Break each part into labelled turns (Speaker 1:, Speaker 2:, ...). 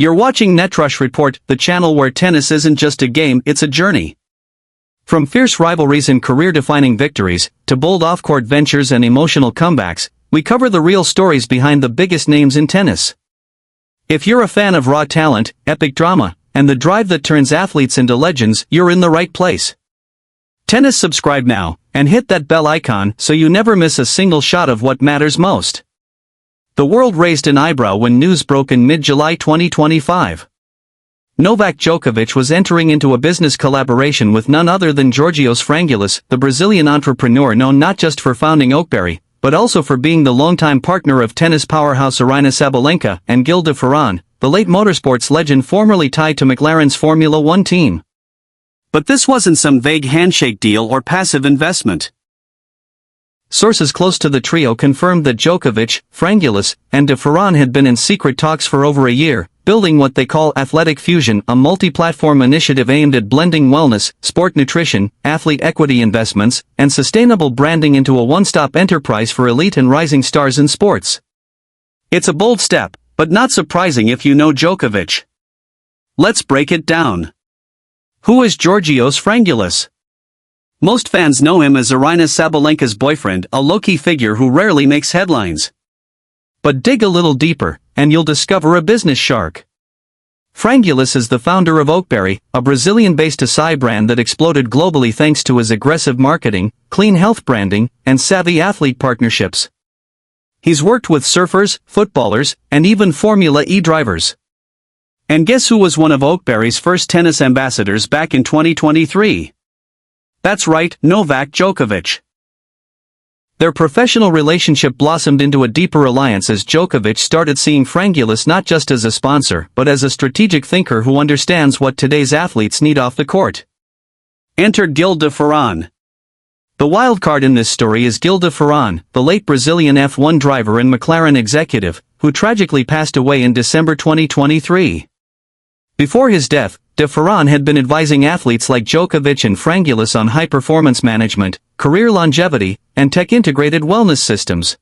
Speaker 1: You're watching Netrush Report, the channel where tennis isn't just a game, it's a journey. From fierce rivalries and career-defining victories, to bold off-court ventures and emotional comebacks, we cover the real stories behind the biggest names in tennis. If you're a fan of raw talent, epic drama, and the drive that turns athletes into legends, you're in the right place. Tennis, subscribe now, and hit that bell icon so you never miss a single shot of what matters most. The world raised an eyebrow when news broke in mid-July 2025. Novak Djokovic was entering into a business collaboration with none other than Georgios Frangoulis, the Brazilian entrepreneur known not just for founding Oakberry, but also for being the longtime partner of tennis powerhouse Aryna Sabalenka and Gil de Ferran, the late motorsports legend formerly tied to McLaren's Formula One team. But this wasn't some vague handshake deal or passive investment. Sources close to the trio confirmed that Djokovic, Frangoulis, and de Ferran had been in secret talks for over a year, building what they call Athletic Fusion, a multi-platform initiative aimed at blending wellness, sport nutrition, athlete equity investments, and sustainable branding into a one-stop enterprise for elite and rising stars in sports. It's a bold step, but not surprising if you know Djokovic. Let's break it down. Who is Georgios Frangoulis? Most fans know him as Aryna Sabalenka's boyfriend, a low-key figure who rarely makes headlines. But dig a little deeper, and you'll discover a business shark. Frangoulis is the founder of Oakberry, a Brazilian-based acai brand that exploded globally thanks to his aggressive marketing, clean health branding, and savvy athlete partnerships. He's worked with surfers, footballers, and even Formula E drivers. And guess who was one of Oakberry's first tennis ambassadors back in 2023? That's right, Novak Djokovic. Their professional relationship blossomed into a deeper alliance as Djokovic started seeing Frangoulis not just as a sponsor but as a strategic thinker who understands what today's athletes need off the court. Enter Gil de Ferran. The wild card in this story is Gil de Ferran, the late Brazilian F1 driver and McLaren executive, who tragically passed away in December 2023. Before his death, de Ferran had been advising athletes like Djokovic and Frangoulis on high-performance management, career longevity, and tech-integrated wellness systems.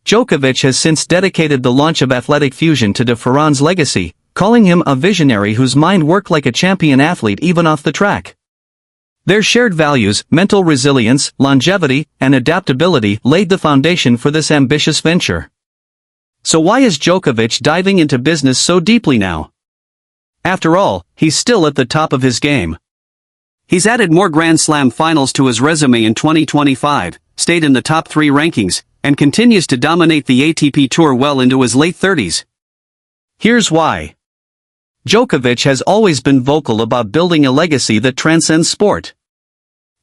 Speaker 1: Djokovic has since dedicated the launch of Athletic Fusion to de Ferran's legacy, calling him a visionary whose mind worked like a champion athlete even off the track. Their shared values, mental resilience, longevity, and adaptability laid the foundation for this ambitious venture. So why is Djokovic diving into business so deeply now? After all, he's still at the top of his game. He's added more Grand Slam finals to his resume in 2025, stayed in the top 3 rankings, and continues to dominate the ATP Tour well into his late 30s. Here's why. Djokovic has always been vocal about building a legacy that transcends sport.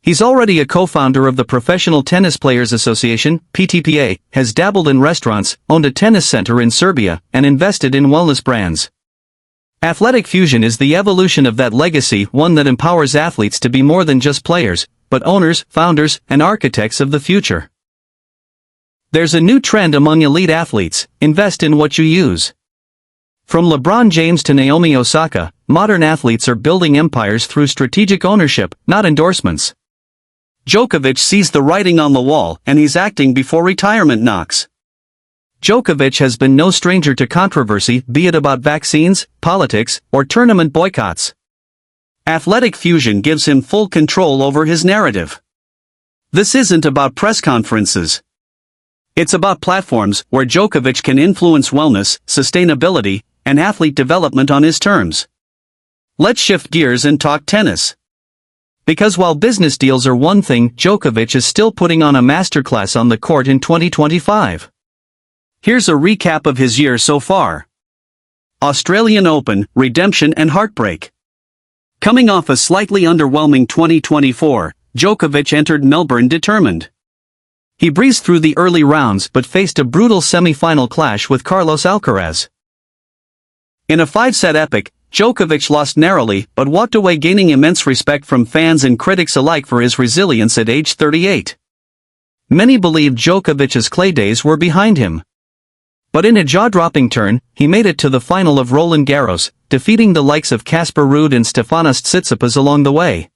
Speaker 1: He's already a co-founder of the Professional Tennis Players Association, PTPA, has dabbled in restaurants, owned a tennis center in Serbia, and invested in wellness brands. Athletic Fusion is the evolution of that legacy, one that empowers athletes to be more than just players, but owners, founders, and architects of the future. There's a new trend among elite athletes: invest in what you use. From LeBron James to Naomi Osaka, modern athletes are building empires through strategic ownership, not endorsements. Djokovic sees the writing on the wall, and he's acting before retirement knocks. Djokovic has been no stranger to controversy, be it about vaccines, politics, or tournament boycotts. Athletic Fusion gives him full control over his narrative. This isn't about press conferences. It's about platforms where Djokovic can influence wellness, sustainability, and athlete development on his terms. Let's shift gears and talk tennis. Because while business deals are one thing, Djokovic is still putting on a masterclass on the court in 2025. Here's a recap of his year so far. Australian Open, redemption and heartbreak. Coming off a slightly underwhelming 2024, Djokovic entered Melbourne determined. He breezed through the early rounds but faced a brutal semi-final clash with Carlos Alcaraz. In a 5-set epic, Djokovic lost narrowly but walked away gaining immense respect from fans and critics alike for his resilience at age 38. Many believed Djokovic's clay days were behind him. But in a jaw-dropping turn, he made it to the final of Roland Garros, defeating the likes of Casper Ruud and Stefanos Tsitsipas along the way.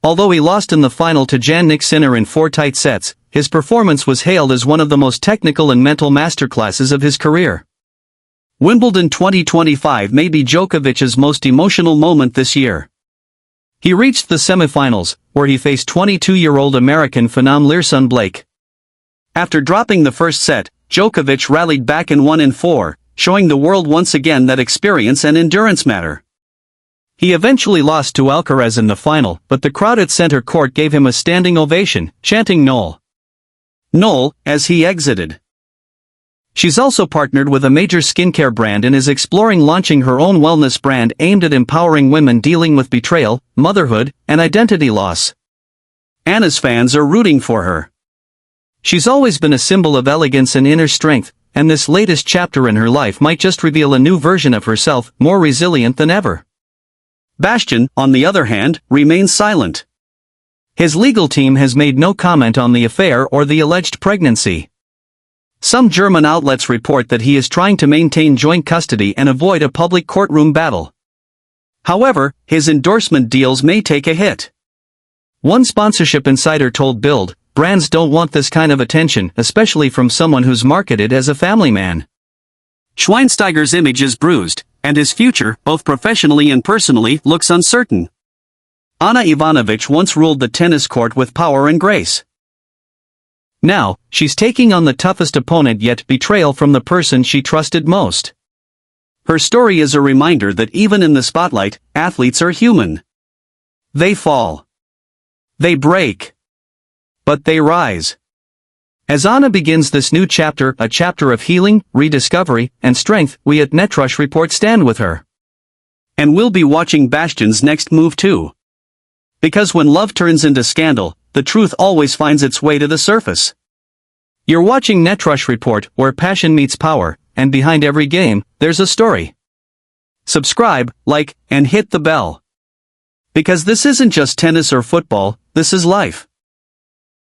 Speaker 1: Although he lost in the final to Jannik Sinner in 4 tight sets, his performance was hailed as one of the most technical and mental masterclasses of his career. Wimbledon 2025 may be Djokovic's most emotional moment this year. He reached the semifinals, where he faced 22-year-old American phenom Learson Blake. After dropping the first set, Djokovic rallied back and won in 4, showing the world once again that experience and endurance matter. He eventually lost to Alcaraz in the final, but the crowd at center court gave him a standing ovation, chanting "Noel, Noel," as he exited. She's also partnered with a major skincare brand and is exploring launching her own wellness brand aimed at empowering women dealing with betrayal, motherhood, and identity loss. Anna's fans are rooting for her. She's always been a symbol of elegance and inner strength, and this latest chapter in her life might just reveal a new version of herself, more resilient than ever. Bastian, on the other hand, remains silent. His legal team has made no comment on the affair or the alleged pregnancy. Some German outlets report that he is trying to maintain joint custody and avoid a public courtroom battle. However, his endorsement deals may take a hit. One sponsorship insider told Bild, "Brands don't want this kind of attention, especially from someone who's marketed as a family man." Schweinsteiger's image is bruised, and his future, both professionally and personally, looks uncertain. Ana Ivanovic once ruled the tennis court with power and grace. Now, she's taking on the toughest opponent yet: betrayal from the person she trusted most. Her story is a reminder that even in the spotlight, athletes are human. They fall. They break. But they rise. As Anna begins this new chapter, a chapter of healing, rediscovery, and strength, we at Netrush Report stand with her. And we'll be watching Bastian's next move too. Because when love turns into scandal, the truth always finds its way to the surface. You're watching Netrush Report, where passion meets power, and behind every game, there's a story. Subscribe, like, and hit the bell. Because this isn't just tennis or football, this is life.